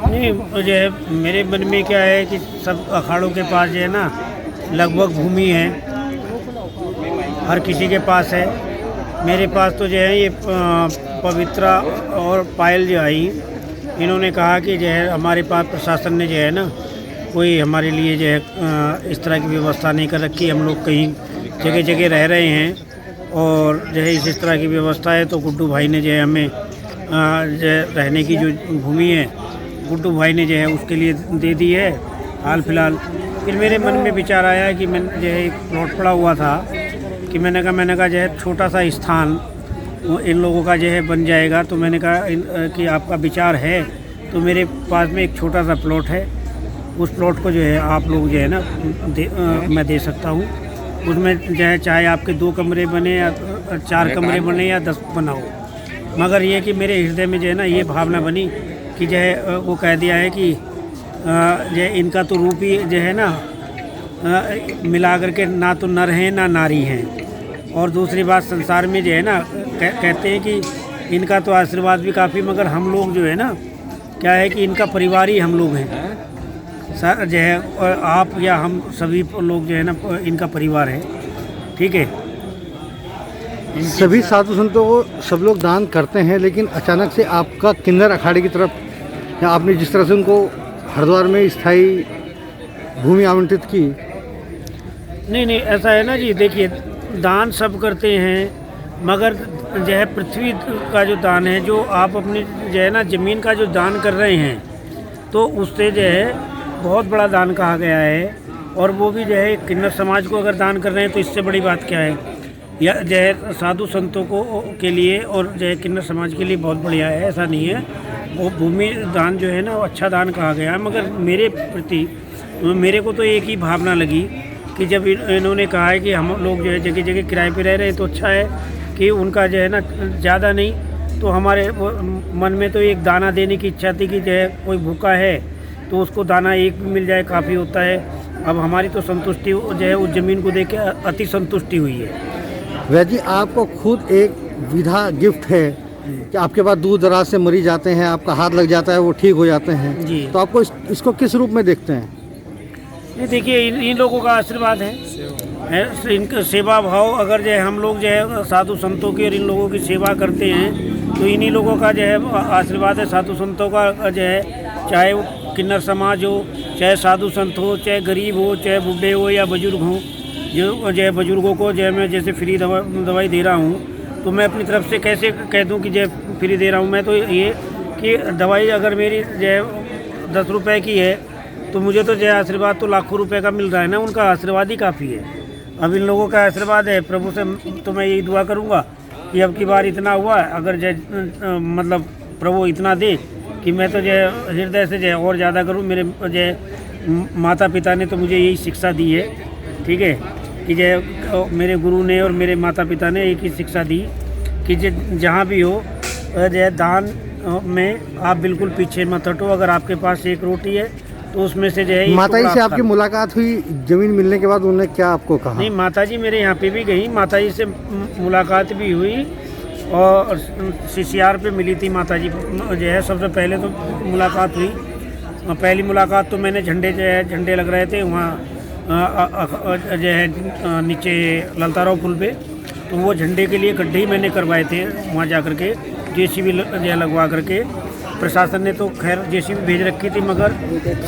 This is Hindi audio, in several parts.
नहीं, जो है मेरे मन में क्या है कि सब अखाड़ों के पास जो है ना लगभग भूमि है, हर किसी के पास है। मेरे पास तो जो है ये पवित्रा और पायल जो आई, इन्होंने कहा कि जो है हमारे पास प्रशासन ने जो है ना कोई हमारे लिए जो है इस तरह की व्यवस्था नहीं कर रखी। हम लोग कहीं जगह जगह रह रहे हैं और जो है इस तरह की व्यवस्था है, तो गुड्डू भाई ने जो है हमें जो है रहने की जो भूमि है गुड्डू भाई ने जो है उसके लिए दे दी है हाल फिलहाल। फिर मेरे मन में विचार आया कि मैं जो है एक प्लॉट पड़ा हुआ था कि मैंने कहा जो है छोटा सा स्थान इन लोगों का जो है बन जाएगा। तो मैंने कहा कि आपका विचार है तो मेरे पास में एक छोटा सा प्लॉट है, उस प्लॉट को जो है आप लोग जो है ना मैं दे सकता हूँ। उसमें जो है चाहे आपके 2 कमरे बने या 4 कमरे बने या 10 बनाओ, मगर ये कि मेरे हृदय में जो है ना ये भावना बनी कि जो है वो कह दिया है कि जो है इनका तो रूप ही जो है ना मिला करके ना तो नर हैं ना नारी हैं। और दूसरी बात संसार में जो है ना कहते हैं कि इनका तो आशीर्वाद भी काफ़ी, मगर हम लोग जो है ना क्या है कि इनका परिवार ही हम लोग हैं सर, जो है और आप या हम सभी लोग जो है ना इनका परिवार है। ठीक है, सभी साधु संतों को सब लोग दान करते हैं, लेकिन अचानक से आपका किन्नर अखाड़े की तरफ या आपने जिस तरह से उनको हरिद्वार में स्थायी भूमि आवंटित की। नहीं ऐसा है ना जी, देखिए दान सब करते हैं, मगर जो है पृथ्वी का जो दान है, जो आप अपनी जो है ना ज़मीन का जो दान कर रहे हैं, तो उससे जो है बहुत बड़ा दान कहा गया है। और वो भी जो है किन्नर समाज को अगर दान कर रहे हैं तो इससे बड़ी बात क्या है। या जो है साधु संतों को के लिए और जो है किन्नर समाज के लिए बहुत बढ़िया है, ऐसा नहीं है। वो भूमि दान जो है ना वो अच्छा दान कहा गया है। मगर मेरे प्रति मेरे को तो एक ही भावना लगी कि जब इन्होंने कहा है कि हम लोग जो है जगह जगह किराए पे रह रहे हैं, तो अच्छा है कि उनका जो है ना ज़्यादा नहीं तो हमारे मन में तो एक दाना देने की इच्छा थी कि जो है कोई भूखा है तो उसको दाना एक भी मिल जाए काफ़ी होता है। अब हमारी तो संतुष्टि जो है उस ज़मीन को देख के अति संतुष्टि हुई है। वैद्य जी, आपको खुद एक विधा गिफ्ट है कि आपके पास दूर दराज से मरीज जाते हैं, आपका हाथ लग जाता है, वो ठीक हो जाते हैं जी। तो आपको इसको किस रूप में देखते हैं? ये देखिए इन लोगों का आशीर्वाद है, इनका सेवा भाव। अगर जो है हम लोग जो है साधु संतों की और इन लोगों की सेवा करते हैं तो इन्हीं लोगों का जो है आशीर्वाद है। साधु संतों का जो है, चाहे वो किन्नर समाज हो, चाहे साधु संत हो, चाहे गरीब हो, चाहे बूढ़े हो या बुजुर्ग हो, जो है बुजुर्गों को जो है मैं जैसे फ्री दवाई दे रहा हूँ, तो मैं अपनी तरफ से कैसे कह दूँ कि जो फ्री दे रहा हूँ। मैं तो ये कि दवाई अगर मेरी जो है 10 रुपये की है तो मुझे तो जो है आशीर्वाद तो लाखों रुपए का मिल रहा है ना, उनका आशीर्वाद ही काफ़ी है। अब इन लोगों का आशीर्वाद है, प्रभु से तो मैं यही दुआ करूँगा कि अब की बार इतना हुआ, अगर जो मतलब प्रभु इतना दे कि मैं तो जो है हृदय से जो है और ज़्यादा करूँ। मेरे जो है माता पिता ने तो मुझे यही शिक्षा दी है, ठीक है, कि जो मेरे गुरु ने और मेरे माता पिता ने एक ही शिक्षा दी कि जहाँ भी हो जो है दान में आप बिल्कुल पीछे मत हटो। अगर आपके पास एक रोटी है तो उसमें से जो है माताजी से आपकी मुलाकात हुई जमीन मिलने के बाद, उन्होंने क्या आपको कहा? नहीं, माताजी मेरे यहाँ पे भी गई, माताजी से मुलाकात भी हुई और CCR पे मिली थी माताजी जो है। सबसे पहले तो मुलाकात हुई, पहली मुलाकात तो मैंने झंडे लग रहे थे वहाँ जो है नीचे ललताराव पुल पे, तो वो झंडे के लिए गड्ढे ही मैंने करवाए थे वहाँ जा करके, JCB जो है लगवा करके। प्रशासन ने तो खैर JCB भेज रखी थी, मगर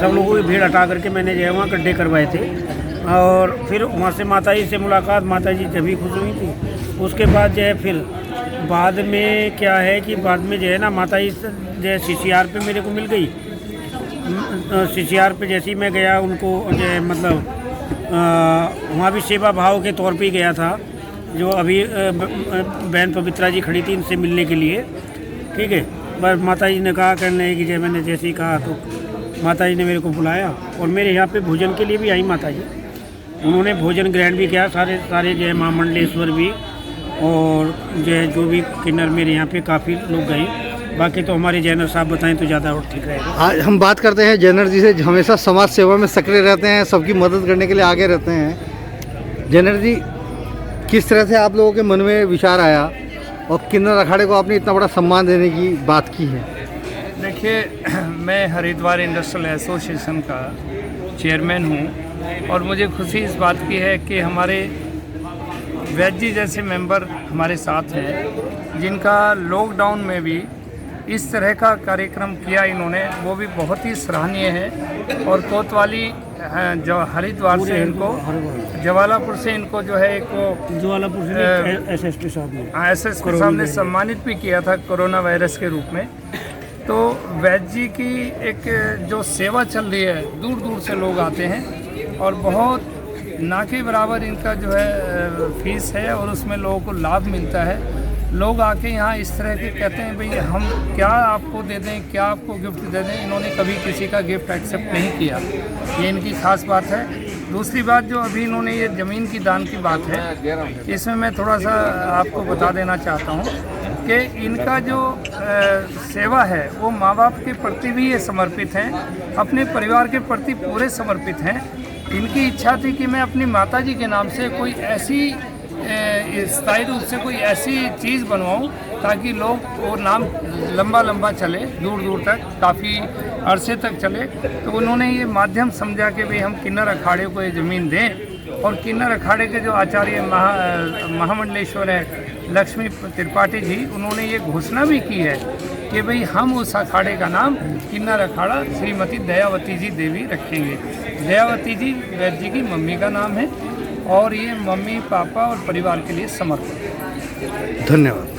सब लोगों की भीड़ हटा करके मैंने जो है वहाँ गड्ढे करवाए थे। और फिर वहाँ से माताजी से मुलाकात, माताजी जब भी खुश हुई थी। उसके बाद जो है फिर बाद में क्या है कि बाद में जो है ना माताजी जो है CCR पे मेरे को मिल गई। CCR पे जैसे ही मैं गया उनको जो है मतलब वहाँ भी सेवा भाव के तौर पे ही गया था। जो अभी बहन पवित्रा जी खड़ी थी इनसे मिलने के लिए, ठीक है। बस माताजी ने कहा करने की जय, मैंने जैसे ही कहा तो माताजी ने मेरे को बुलाया और मेरे यहाँ पे भोजन के लिए भी आई माताजी। उन्होंने भोजन ग्रहण भी किया, सारे जो है महामंडलेश्वर भी और जो भी किन्नर मेरे यहाँ पे काफ़ी लोग गए। बाकी तो हमारे जैनर साहब बताएं तो ज़्यादा और ठीक रहेगा। आज हम बात करते हैं जैनर जी से, हमेशा समाज सेवा में सक्रिय रहते हैं, सबकी मदद करने के लिए आगे रहते हैं। जैनर जी, किस तरह से आप लोगों के मन में विचार आया और किन्नर अखाड़े को आपने इतना बड़ा सम्मान देने की बात की है। देखिए, मैं हरिद्वार इंडस्ट्रियल एसोसिएशन का चेयरमैन हूँ और मुझे खुशी इस बात की है कि हमारे वैद जी जैसे मेंबर हमारे साथ हैं, जिनका लॉकडाउन में भी इस तरह का कार्यक्रम किया इन्होंने, वो भी बहुत ही सराहनीय है। और कोतवाली जो हरिद्वार से इनको, जवालापुर से इनको जो है एक वो ज्वालापुर से एसएसपी साहब ने एसएसपी साहब ने सम्मानित भी किया था कोरोना वायरस के रूप में। तो वैद जी की एक जो सेवा चल रही है, दूर दूर से लोग आते हैं और बहुत ना के बराबर इनका जो है फीस है और उसमें लोगों को लाभ मिलता है। लोग आके यहाँ इस तरह के कहते हैं भाई हम क्या आपको दे दें, क्या आपको गिफ्ट दे दें। इन्होंने कभी किसी का गिफ्ट एक्सेप्ट नहीं किया, ये इनकी खास बात है। दूसरी बात, जो अभी इन्होंने ये ज़मीन की दान की बात है, इसमें मैं थोड़ा सा आपको बता देना चाहता हूँ कि इनका जो सेवा है वो माँ बाप के प्रति भी ये समर्पित हैं, अपने परिवार के प्रति पूरे समर्पित हैं। इनकी इच्छा थी कि मैं अपनी माताजी के नाम से कोई ऐसी स्थायी रूप से कोई ऐसी चीज़ बनवाऊं ताकि लोग वो नाम लंबा लंबा चले, दूर दूर तक, काफ़ी अरसे तक चले। तो उन्होंने ये माध्यम समझा कि भाई हम किन्नर अखाड़े को ये ज़मीन दें। और किन्नर अखाड़े के जो आचार्य महामंडलेश्वर है लक्ष्मी त्रिपाठी जी, उन्होंने ये घोषणा भी की है कि भाई हम उस अखाड़े का नाम किन्नर अखाड़ा श्रीमती दयावती जी देवी रखेंगे। दयावती जी वैद जी की मम्मी का नाम है और ये मम्मी पापा और परिवार के लिए समर्पित है। धन्यवाद।